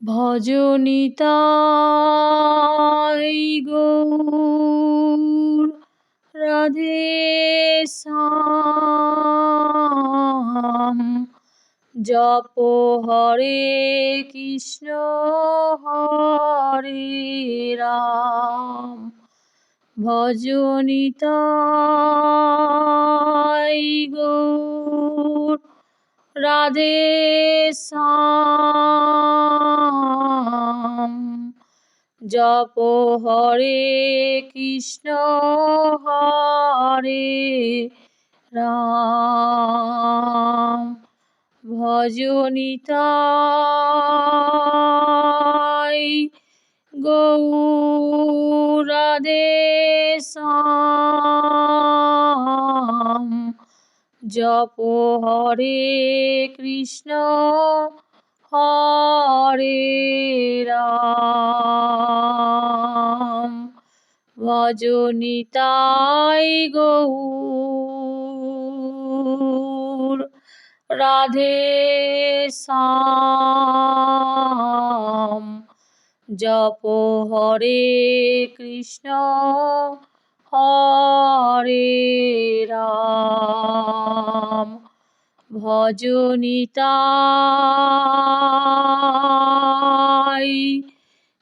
ভজ নিতাই গৌর রাধে শ্যাম। জপ হরে কৃষ্ণ হরে রাম। ভজ নিতাই গৌর রাধে শ্যাম। জপ হরে কৃষ্ণ হরে রাম। ভজ নিতাই গৌর রাধে শ্যাম। জপ হরে কৃষ্ণ হরে রাম। ভজ নিতাই গৌর রাধে শ্যাম। জপ হরে কৃষ্ণ হরে রাম। ভজ নিতাই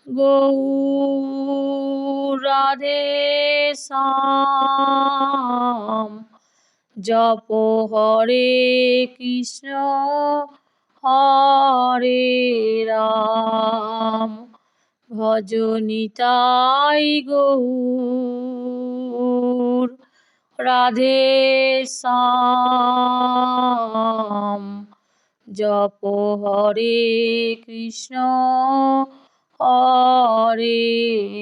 গৌর রাধে শ্যাম। জপ হরে কৃষ্ণ হরে রাম। ভজ নিতাই গৌর রাধে শ্যাম। জপ হরে কৃষ্ণ হরে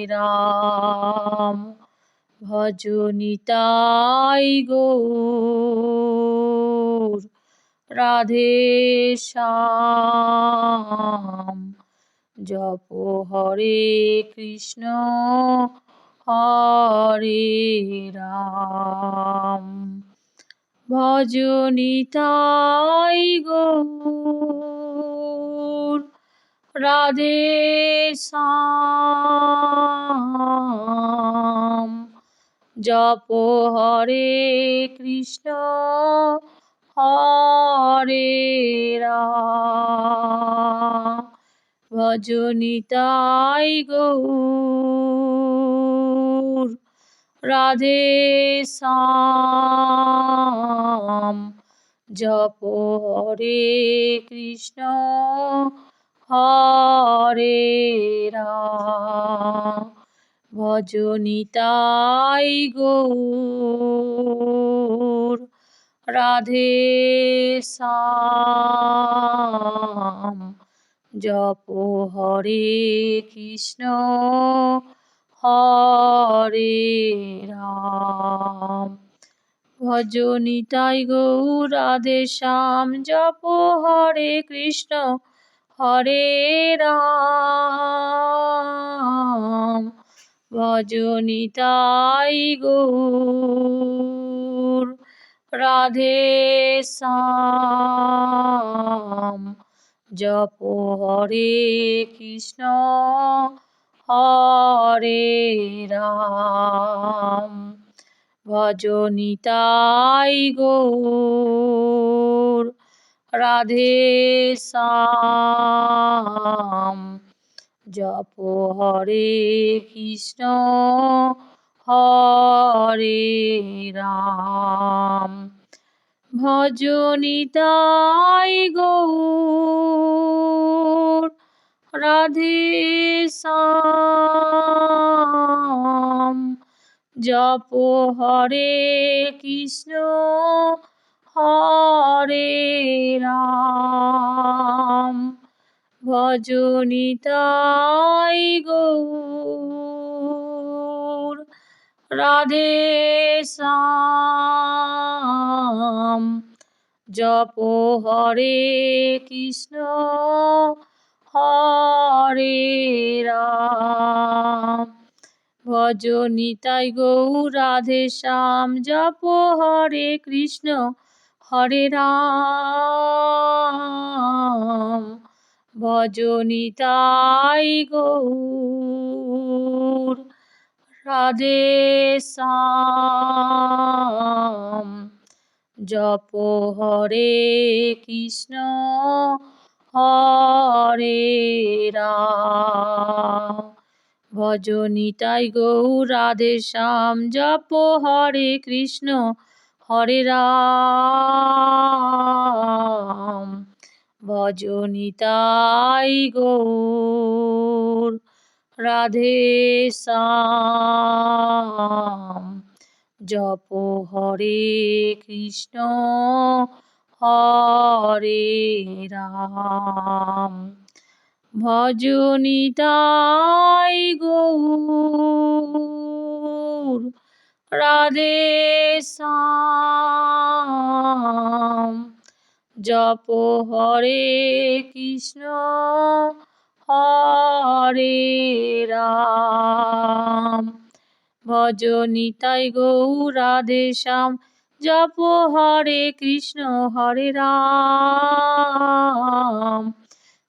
রাম। ভজ নিতাই গৌর রাধে শ্যাম। জপ হরে কৃষ্ণ হরে রাম। ভজ নিতাই গৌর রাধে শ্যাম। জপ হরে কৃষ্ণ হরে রাম। ভজ নিতাই গৌর রাধে শ্যাম। জপ হরে কৃষ্ণ হরে রাম। ভজ নিতাই গৌর রাধে শ্যাম। জপ হরে কৃষ্ণ হরে রাম। ভজ নিতাই গৌর রাধে শ্যাম। জপ হরে কৃষ্ণ হরে রাম। ভজ নিতাই গৌর রাধে শ্যাম। জপ হরে কৃষ্ণ হরে রাম। ভজ নিতাই গৌর রাধে শ্যাম। জপ হরে কৃষ্ণ হরে রাম। ভজ নিতাই গৌর রাধে শ্যাম। জপ হরে কৃষ্ণ হরে রাম। ভজ নিতাই গৌর রাধে শ্যাম। জপ হরে কৃষ্ণ হরে রাম। ভজ নিতাই গৌর রাধে শ্যাম। জপ হরে কৃষ্ণ হরে রাম। ভজ নিতাই গৌর রাধে শ্যাম। জপ হরে কৃষ্ণ হরে রাম। ভজ নিতাই গৌর রাধে শ্যাম। জপ হরে কৃষ্ণ হরে রাম। ভজ নিতাই গৌর রাধে শ্যাম। জপ হরে কৃষ্ণ হরে রাম। ভজ নিতাই গৌর রাধে শ্যাম। জপ হরে কৃষ্ণ হরে রাম। ভজ নিতাই গৌর রাধে শ্যাম। জপ হরে কৃষ্ণ হরে রাম।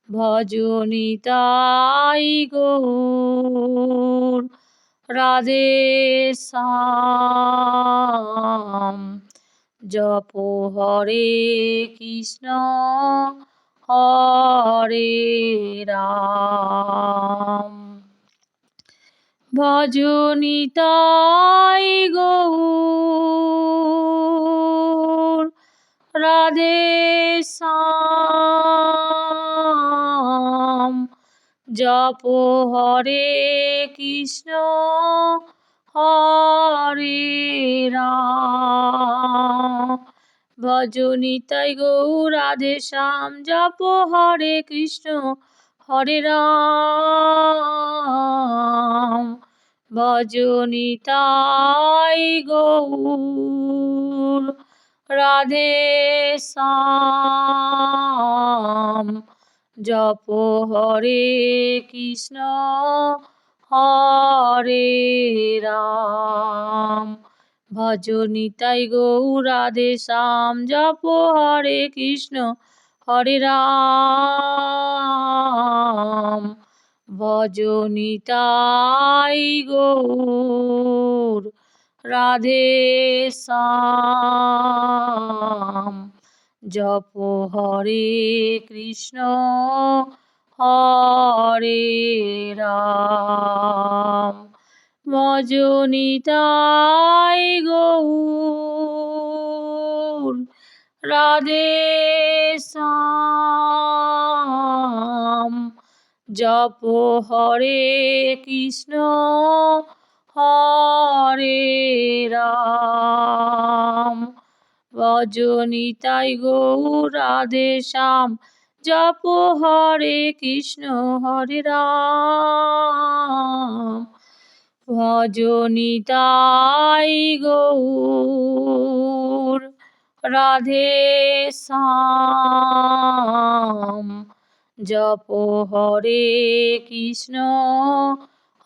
ভজ নিতাই গৌর রাধে শ্যাম। জপ হরে কৃষ্ণ হরে রাম। ভজ নিতাই গৌর রাধে শ্যাম। জপ হরে কৃষ্ণ হরে রাম। ভজ নিতাই গৌর রাধে শ্যাম। জপ হরে কৃষ্ণ হরে রাম। ভজ নিতাই গৌর রাধে শ্যাম। জপ হরে কৃষ্ণ হরে রাম। ভজ নিতাই গৌর রাধে শ্যাম। জপ হরে কৃষ্ণ হরে রাম। ভজ নিতাই গৌর রাধে শ্যাম। জপ হরে কৃষ্ণ হরে রাম। ভজ নিতাই গৌর রাধে শ্যাম। জপ হরে কৃষ্ণ হরে রাম। ভজ নিতাই গৌর রাধে শ্যাম। জপ হরে কৃষ্ণ হরে রাম। ভজ নিতাই গৌর রাধে শ্যাম। জপ হরে কৃষ্ণ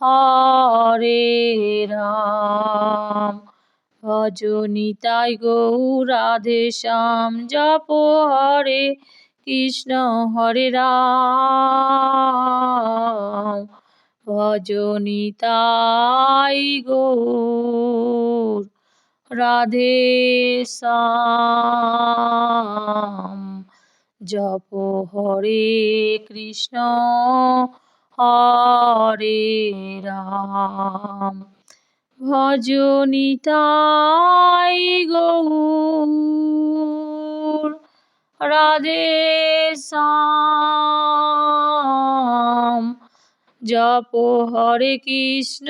হরে রাম। ভজ নিতাই গৌর রাধে শ্যাম। জপ হরে কৃষ্ণ হরে রাম। ভজ নিতাই গৌর রাধে শ্যাম। জপ হরে কৃষ্ণ হরে রাম। ভজ নিতাই গৌর রাধে শ্যাম। জপ হরে কৃষ্ণ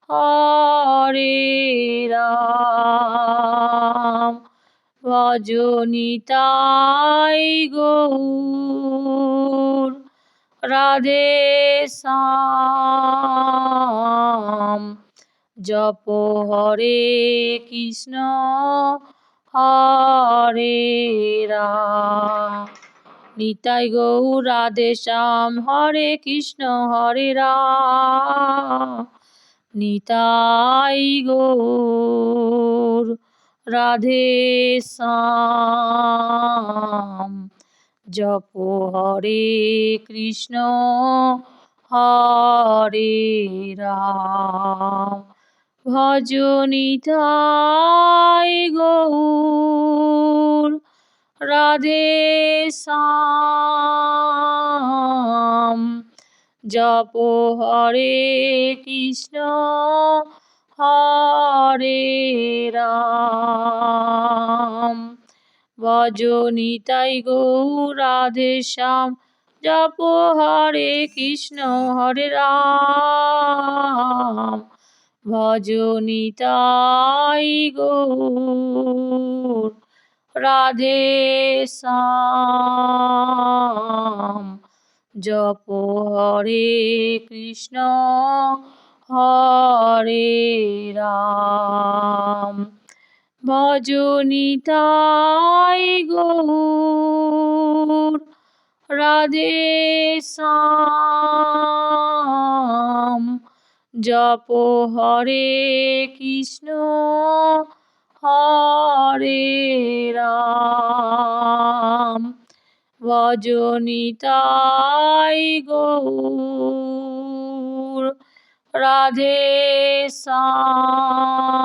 হরে রাম। ভজ নিতাই গৌর রাধে শ্যাম। জপ হরে কৃষ্ণ হরে রাম। নিতাই গৌর রাধে শ্যাম। হরে কৃষ্ণ হরে রাম। নিতাই গৌর রাধে শ্যাম। জপ হরে কৃষ্ণ হরে রাম ভজ নিতাই গৌর রাধে শ্যাম জপ হরে কৃষ্ণ হরে রাম ভজ নিতাই গৌর রাধে শ্যাম জপ হরে কৃষ্ণ হরে রাম ভজ নিতাই গৌর রাধে শ্যাম জপ হরে কৃষ্ণ হরে রাম ভজ নিতাই গৌর রাধে শ্যাম জপ হরে কৃষ্ণ হরে রাম ভজ নিতাই গৌর রাধে শ্যাম।